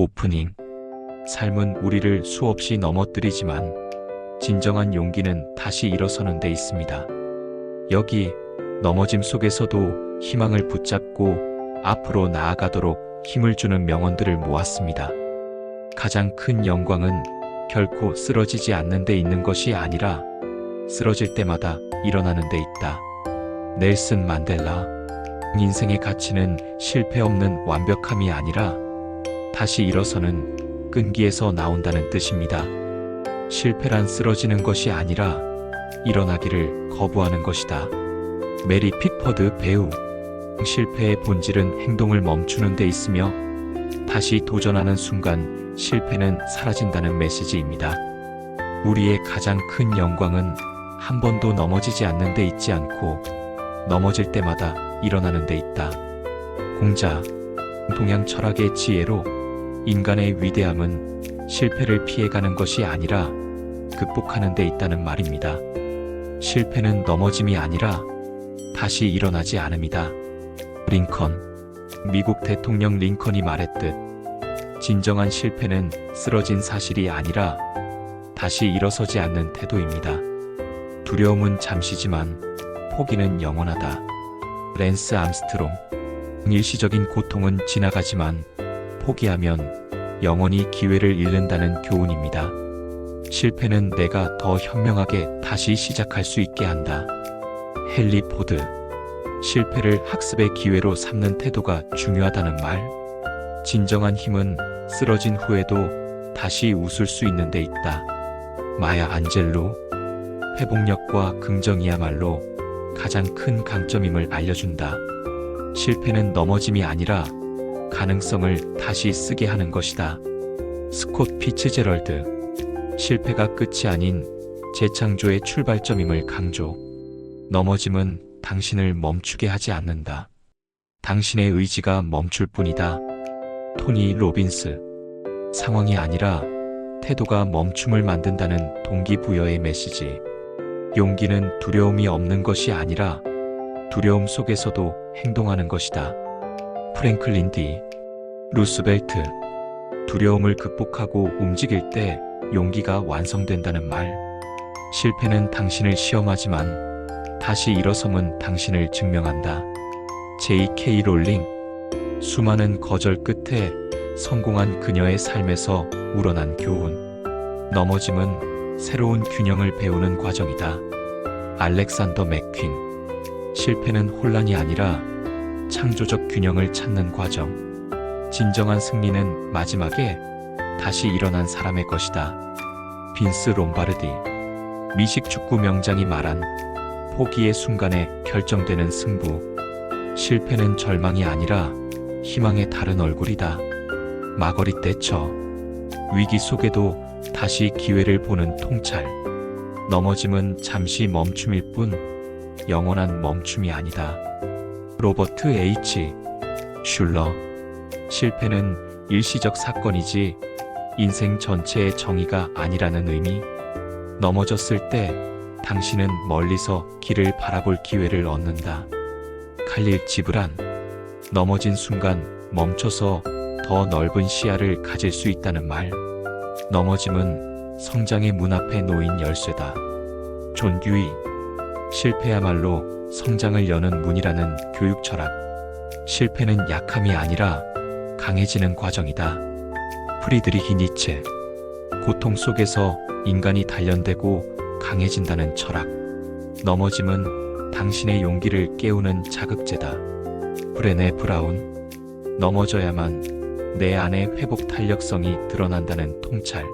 오프닝. 삶은 우리를 수없이 넘어뜨리지만 진정한 용기는 다시 일어서는 데 있습니다. 여기 넘어짐 속에서도 희망을 붙잡고 앞으로 나아가도록 힘을 주는 명언들을 모았습니다. 가장 큰 영광은 결코 쓰러지지 않는 데 있는 것이 아니라 쓰러질 때마다 일어나는 데 있다. 넬슨 만델라. 인생의 가치는 실패 없는 완벽함이 아니라 다시 일어서는 끈기에서 나온다는 뜻입니다. 실패란 쓰러지는 것이 아니라 일어나기를 거부하는 것이다. 메리 픽퍼드 배우. 실패의 본질은 행동을 멈추는 데 있으며 다시 도전하는 순간 실패는 사라진다는 메시지입니다. 우리의 가장 큰 영광은 한 번도 넘어지지 않는 데 있지 않고 넘어질 때마다 일어나는 데 있다. 공자. 동양 철학의 지혜로 인간의 위대함은 실패를 피해가는 것이 아니라 극복하는 데 있다는 말입니다. 실패는 넘어짐이 아니라 다시 일어나지 않음이다. 링컨. 미국 대통령 링컨이 말했듯 진정한 실패는 쓰러진 사실이 아니라 다시 일어서지 않는 태도입니다. 두려움은 잠시지만 포기는 영원하다. 랜스 암스트롱. 일시적인 고통은 지나가지만 포기하면 영원히 기회를 잃는다는 교훈입니다. 실패는 내가 더 현명하게 다시 시작할 수 있게 한다. 헨리 포드. 실패를 학습의 기회로 삼는 태도가 중요하다는 말. 진정한 힘은 쓰러진 후에도 다시 웃을 수 있는 데 있다. 마야 안젤로. 회복력과 긍정이야말로 가장 큰 강점임을 알려준다. 실패는 넘어짐이 아니라 가능성을 다시 쓰게 하는 것이다. 스콧 피츠제럴드. 실패가 끝이 아닌 재창조의 출발점임을 강조. 넘어짐은 당신을 멈추게 하지 않는다. 당신의 의지가 멈출 뿐이다. 토니 로빈스. 상황이 아니라 태도가 멈춤을 만든다는 동기부여의 메시지. 용기는 두려움이 없는 것이 아니라 두려움 속에서도 행동하는 것이다. 프랭클린 디. 루스벨트. 두려움을 극복하고 움직일 때 용기가 완성된다는 말. 실패는 당신을 시험하지만 다시 일어섬은 당신을 증명한다. J.K. 롤링. 수많은 거절 끝에 성공한 그녀의 삶에서 우러난 교훈. 넘어짐은 새로운 균형을 배우는 과정이다. 알렉산더 맥퀸. 실패는 혼란이 아니라 창조적 균형을 찾는 과정. 진정한 승리는 마지막에 다시 일어난 사람의 것이다. 빈스 롬바르디. 미식 축구 명장이 말한 포기의 순간에 결정되는 승부. 실패는 절망이 아니라 희망의 다른 얼굴이다. 마거릿 대처. 위기 속에도 다시 기회를 보는 통찰. 넘어짐은 잠시 멈춤일 뿐 영원한 멈춤이 아니다. 로버트 H. 슐러. 실패는 일시적 사건이지 인생 전체의 정의가 아니라는 의미. 넘어졌을 때 당신은 멀리서 길을 바라볼 기회를 얻는다. 칼릴 지브란. 넘어진 순간 멈춰서 더 넓은 시야를 가질 수 있다는 말. 넘어짐은 성장의 문 앞에 놓인 열쇠다. 존 듀이. 실패야말로 성장을 여는 문이라는 교육 철학. 실패는 약함이 아니라 강해지는 과정이다. 프리드리히 니체. 고통 속에서 인간이 단련되고 강해진다는 철학. 넘어짐은 당신의 용기를 깨우는 자극제다. 브레네 브라운. 넘어져야만 내 안의 회복 탄력성이 드러난다는 통찰.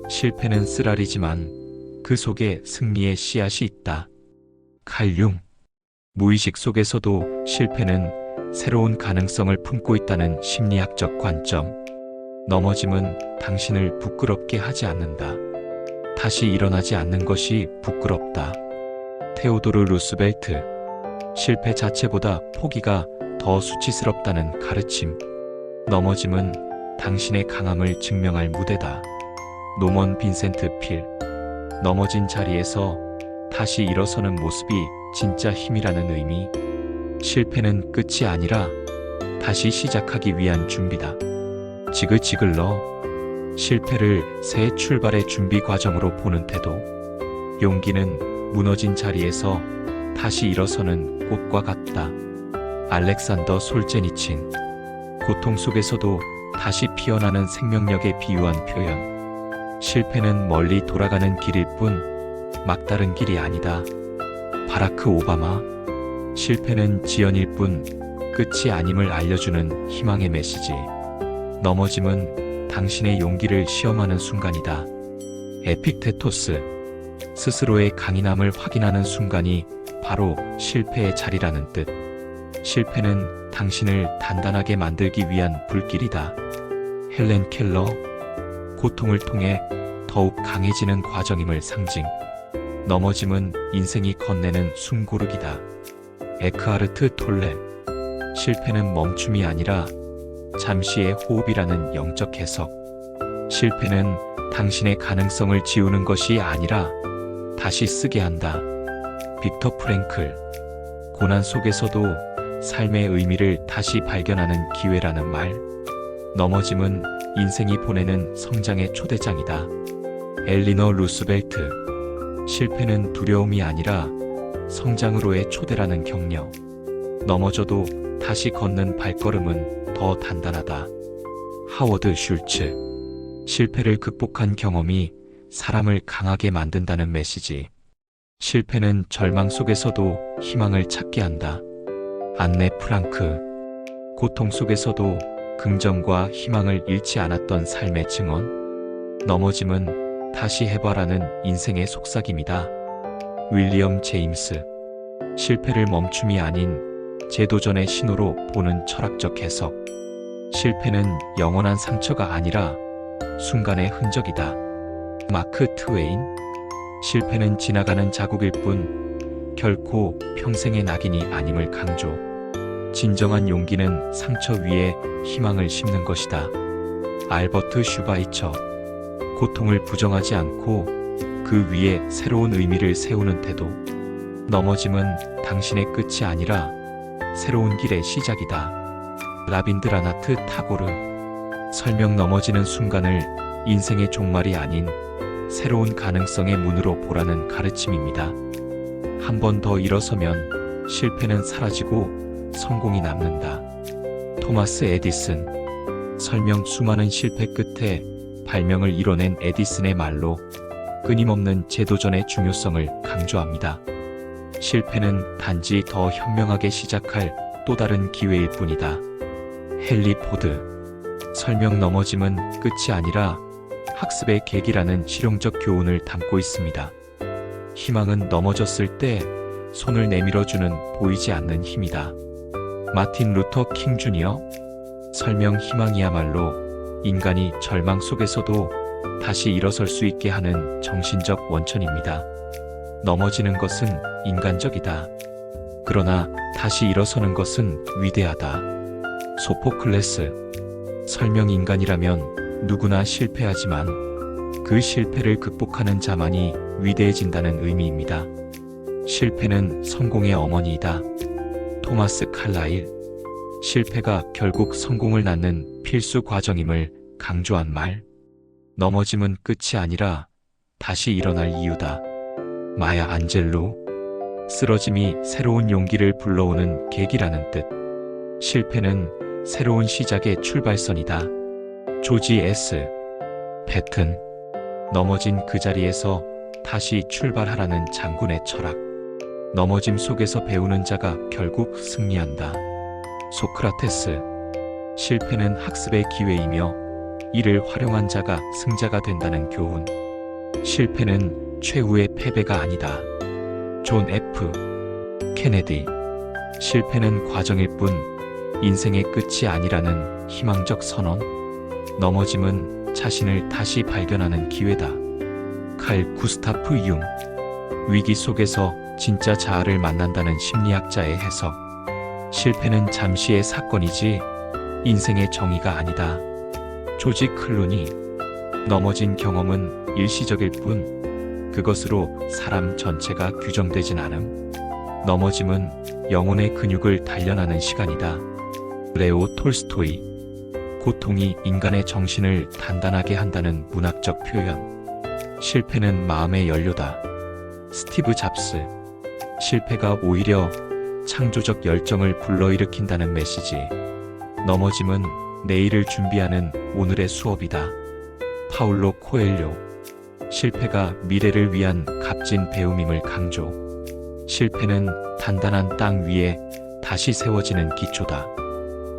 실패는 쓰라리지만 그 속에 승리의 씨앗이 있다. 칼 융. 무의식 속에서도 실패는 새로운 가능성을 품고 있다는 심리학적 관점. 넘어짐은 당신을 부끄럽게 하지 않는다. 다시 일어나지 않는 것이 부끄럽다. 테오도르 루스벨트. 실패 자체보다 포기가 더 수치스럽다는 가르침. 넘어짐은 당신의 강함을 증명할 무대다. 노먼 빈센트 필. 넘어진 자리에서 다시 일어서는 모습이 진짜 힘이라는 의미. 실패는 끝이 아니라 다시 시작하기 위한 준비다. 지그지글러 실패를 새 출발의 준비 과정으로 보는 태도. 용기는 무너진 자리에서 다시 일어서는 꽃과 같다. 알렉산더 솔제니친. 고통 속에서도 다시 피어나는 생명력에 비유한 표현. 실패는 멀리 돌아가는 길일 뿐 막다른 길이 아니다. 바라크 오바마. 실패는 지연일 뿐 끝이 아님을 알려주는 희망의 메시지. 넘어짐은 당신의 용기를 시험하는 순간이다. 에픽테토스. 스스로의 강인함을 확인하는 순간이 바로 실패의 자리라는 뜻. 실패는 당신을 단단하게 만들기 위한 불길이다. 헬렌 켈러. 고통을 통해 더욱 강해지는 과정임을 상징. 넘어짐은 인생이 건네는 숨고르기다. 에크하르트 톨레. 실패는 멈춤이 아니라 잠시의 호흡이라는 영적 해석. 실패는 당신의 가능성을 지우는 것이 아니라 다시 쓰게 한다. 빅터 프랭클. 고난 속에서도 삶의 의미를 다시 발견하는 기회라는 말. 넘어짐은 인생이 보내는 성장의 초대장이다. 엘리너 루스벨트. 실패는 두려움이 아니라 성장으로의 초대라는 격려. 넘어져도 다시 걷는 발걸음은 더 단단하다. 하워드 슐츠. 실패를 극복한 경험이 사람을 강하게 만든다는 메시지. 실패는 절망 속에서도 희망을 찾게 한다. 안네 프랑크. 고통 속에서도 긍정과 희망을 잃지 않았던 삶의 증언. 넘어짐은 다시 해봐라는 인생의 속삭임이다. 윌리엄 제임스. 실패를 멈춤이 아닌 재도전의 신호로 보는 철학적 해석. 실패는 영원한 상처가 아니라 순간의 흔적이다. 마크 트웨인. 실패는 지나가는 자국일 뿐 결코 평생의 낙인이 아님을 강조. 진정한 용기는 상처 위에 희망을 심는 것이다. 알버트 슈바이처. 고통을 부정하지 않고 그 위에 새로운 의미를 세우는 태도. 넘어짐은 당신의 끝이 아니라 새로운 길의 시작이다. 라빈드라나트 타고르. 설령 넘어지는 순간을 인생의 종말이 아닌 새로운 가능성의 문으로 보라는 가르침입니다. 한 번 더 일어서면 실패는 사라지고 성공이 남는다. 토마스 에디슨. 설령 수많은 실패 끝에 발명을 이뤄낸 에디슨의 말로 끊임없는 재도전의 중요성을 강조합니다. 실패는 단지 더 현명하게 시작할 또 다른 기회일 뿐이다. 헨리 포드. 설령 넘어짐은 끝이 아니라 학습의 계기라는 실용적 교훈을 담고 있습니다. 희망은 넘어졌을 때 손을 내밀어주는 보이지 않는 힘이다. 마틴 루터 킹 주니어. 설령 희망이야말로 인간이 절망 속에서도 다시 일어설 수 있게 하는 정신적 원천입니다. 넘어지는 것은 인간적이다. 그러나 다시 일어서는 것은 위대하다. 소포클레스. 설령 인간이라면 누구나 실패하지만 그 실패를 극복하는 자만이 위대해진다는 의미입니다. 실패는 성공의 어머니이다. 토마스 칼라일. 실패가 결국 성공을 낳는 필수 과정임을 강조한 말. 넘어짐은 끝이 아니라 다시 일어날 이유다. 마야 안젤로. 쓰러짐이 새로운 용기를 불러오는 계기라는 뜻. 실패는 새로운 시작의 출발선이다. 조지 S. 패튼. 넘어진 그 자리에서 다시 출발하라는 장군의 철학. 넘어짐 속에서 배우는 자가 결국 승리한다. 소크라테스. 실패는 학습의 기회이며 이를 활용한 자가 승자가 된다는 교훈. 실패는 최후의 패배가 아니다. 존 F. 케네디. 실패는 과정일 뿐 인생의 끝이 아니라는 희망적 선언. 넘어짐은 자신을 다시 발견하는 기회다. 칼 구스타프 융. 위기 속에서 진짜 자아를 만난다는 심리학자의 해석. 실패는 잠시의 사건이지 인생의 정의가 아니다. 조지 클루니. 넘어진 경험은 일시적일 뿐 그것으로 사람 전체가 규정되진 않음. 넘어짐은 영혼의 근육을 단련하는 시간이다. 레오 톨스토이. 고통이 인간의 정신을 단단하게 한다는 문학적 표현. 실패는 마음의 연료다. 스티브 잡스. 실패가 오히려 창조적 열정을 불러일으킨다는 메시지. 넘어짐은 내일을 준비하는 오늘의 수업이다. 파울로 코엘료. 실패가 미래를 위한 값진 배움임을 강조. 실패는 단단한 땅 위에 다시 세워지는 기초다.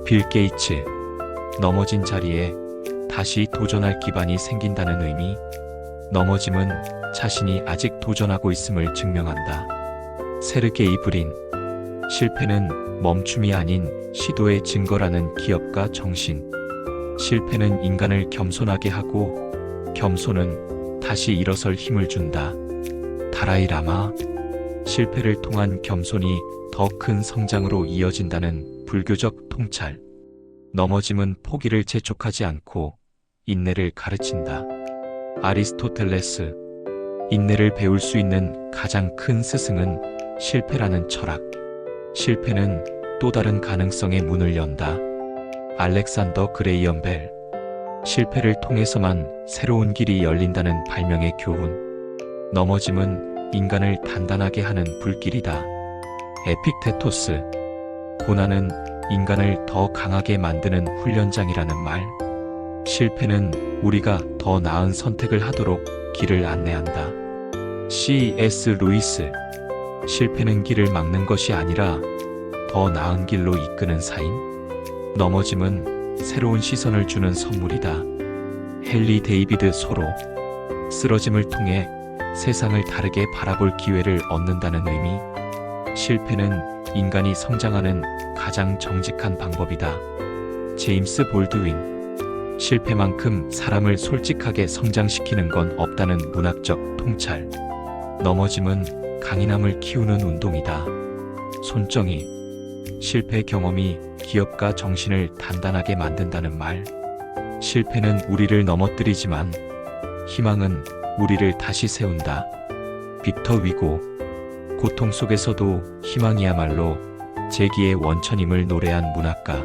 빌 게이츠. 넘어진 자리에 다시 도전할 기반이 생긴다는 의미. 넘어짐은 자신이 아직 도전하고 있음을 증명한다. 세르게이 브린. 실패는 멈춤이 아닌 시도의 증거라는 기업가 정신. 실패는 인간을 겸손하게 하고 겸손은 다시 일어설 힘을 준다. 다라이 라마. 실패를 통한 겸손이 더 큰 성장으로 이어진다는 불교적 통찰. 넘어짐은 포기를 재촉하지 않고 인내를 가르친다. 아리스토텔레스. 인내를 배울 수 있는 가장 큰 스승은 실패라는 철학. 실패는 또 다른 가능성의 문을 연다. 알렉산더 그레이엄 벨. 실패를 통해서만 새로운 길이 열린다는 발명의 교훈. 넘어짐은 인간을 단단하게 하는 불길이다. 에픽테토스. 고난은 인간을 더 강하게 만드는 훈련장이라는 말. 실패는 우리가 더 나은 선택을 하도록 길을 안내한다. C.S. 루이스. 실패는 길을 막는 것이 아니라 더 나은 길로 이끄는 사인. 넘어짐은 새로운 시선을 주는 선물이다. 헨리 데이비드 소로. 쓰러짐을 통해 세상을 다르게 바라볼 기회를 얻는다는 의미. 실패는 인간이 성장하는 가장 정직한 방법이다. 제임스 볼드윈. 실패만큼 사람을 솔직하게 성장시키는 건 없다는 문학적 통찰. 넘어짐은 강인함을 키우는 운동이다. 손정희. 실패 경험이 기업가 정신을 단단하게 만든다는 말. 실패는 우리를 넘어뜨리지만 희망은 우리를 다시 세운다. 빅터 위고. 고통 속에서도 희망이야말로 재기의 원천임을 노래한 문학가.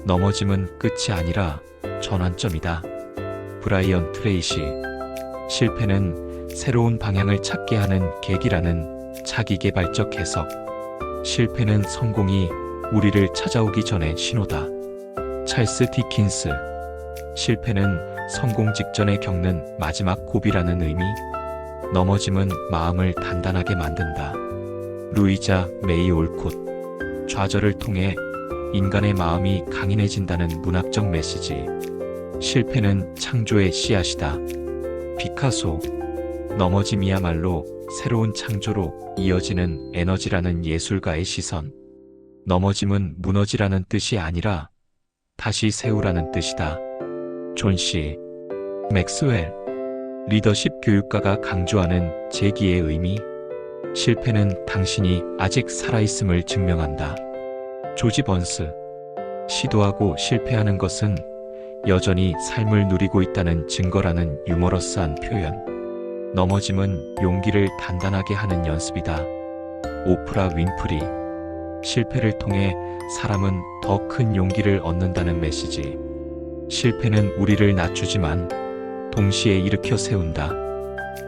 넘어짐은 끝이 아니라 전환점이다. 브라이언 트레이시. 실패는 새로운 방향을 찾게 하는 계기라는 자기개발적 해석. 실패는 성공이 우리를 찾아오기 전에 신호다. 찰스 디킨스. 실패는 성공 직전에 겪는 마지막 고비라는 의미. 넘어짐은 마음을 단단하게 만든다. 루이자 메이 올콧. 좌절을 통해 인간의 마음이 강인해진다는 문학적 메시지. 실패는 창조의 씨앗이다. 피카소. 넘어짐이야말로 새로운 창조로 이어지는 에너지라는 예술가의 시선. 넘어짐은 무너지라는 뜻이 아니라 다시 세우라는 뜻이다. 존 씨. 맥스웰. 리더십 교육가가 강조하는 재기의 의미. 실패는 당신이 아직 살아있음을 증명한다. 조지 번스. 시도하고 실패하는 것은 여전히 삶을 누리고 있다는 증거라는 유머러스한 표현. 넘어짐은 용기를 단단하게 하는 연습이다. 오프라 윈프리. 실패를 통해 사람은 더 큰 용기를 얻는다는 메시지. 실패는 우리를 낮추지만 동시에 일으켜 세운다.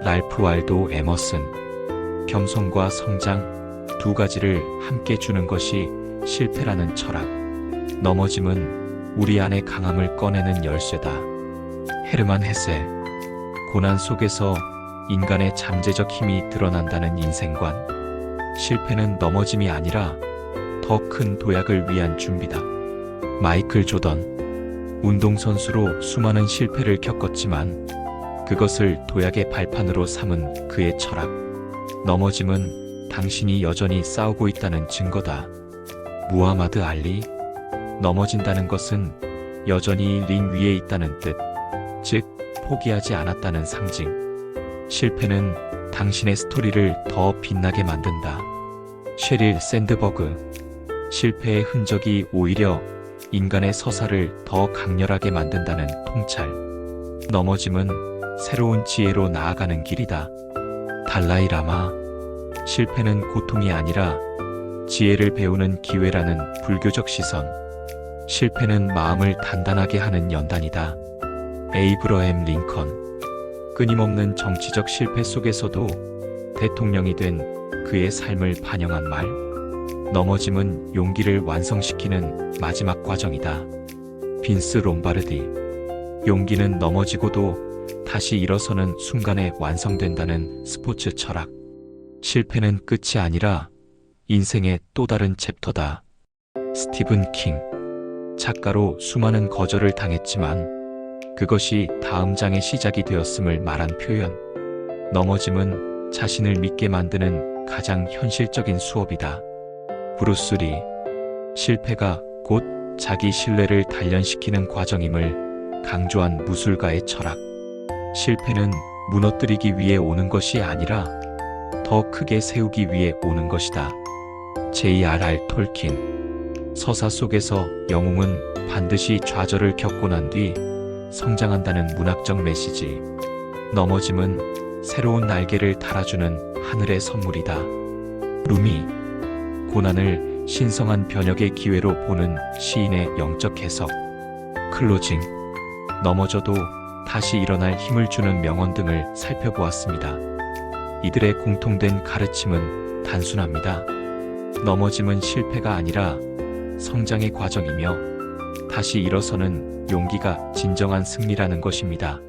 랄프 waldo 에머슨. 겸손과 성장 두 가지를 함께 주는 것이 실패라는 철학. 넘어짐은 우리 안의 강함을 꺼내는 열쇠다. 헤르만 헤세. 고난 속에서 인간의 잠재적 힘이 드러난다는 인생관. 실패는 넘어짐이 아니라 더 큰 도약을 위한 준비다. 마이클 조던. 운동선수로 수많은 실패를 겪었지만 그것을 도약의 발판으로 삼은 그의 철학. 넘어짐은 당신이 여전히 싸우고 있다는 증거다. 무하마드 알리. 넘어진다는 것은 여전히 링 위에 있다는 뜻, 즉 포기하지 않았다는 상징. 실패는 당신의 스토리를 더 빛나게 만든다. 셰릴 샌드버그. 실패의 흔적이 오히려 인간의 서사를 더 강렬하게 만든다는 통찰. 넘어짐은 새로운 지혜로 나아가는 길이다. 달라이 라마. 실패는 고통이 아니라 지혜를 배우는 기회라는 불교적 시선. 실패는 마음을 단단하게 하는 연단이다. 에이브러햄 링컨. 끊임없는 정치적 실패 속에서도 대통령이 된 그의 삶을 반영한 말. 넘어짐은 용기를 완성시키는 마지막 과정이다. 빈스 롬바르디. 용기는 넘어지고도 다시 일어서는 순간에 완성된다는 스포츠 철학. 실패는 끝이 아니라 인생의 또 다른 챕터다. 스티븐 킹. 작가로 수많은 거절을 당했지만 그것이 다음 장의 시작이 되었음을 말한 표현. 넘어짐은 자신을 믿게 만드는 가장 현실적인 수업이다. 브루스 리. 실패가 곧 자기 신뢰를 단련시키는 과정임을 강조한 무술가의 철학. 실패는 무너뜨리기 위해 오는 것이 아니라 더 크게 세우기 위해 오는 것이다. J.R.R. 톨킨. 서사 속에서 영웅은 반드시 좌절을 겪고 난 뒤 성장한다는 문학적 메시지. 넘어짐은 새로운 날개를 달아주는 하늘의 선물이다. 루미. 고난을 신성한 변혁의 기회로 보는 시인의 영적 해석. 클로징. 넘어져도 다시 일어날 힘을 주는 명언 등을 살펴보았습니다. 이들의 공통된 가르침은 단순합니다. 넘어짐은 실패가 아니라 성장의 과정이며 다시 일어서는 용기가 진정한 승리라는 것입니다.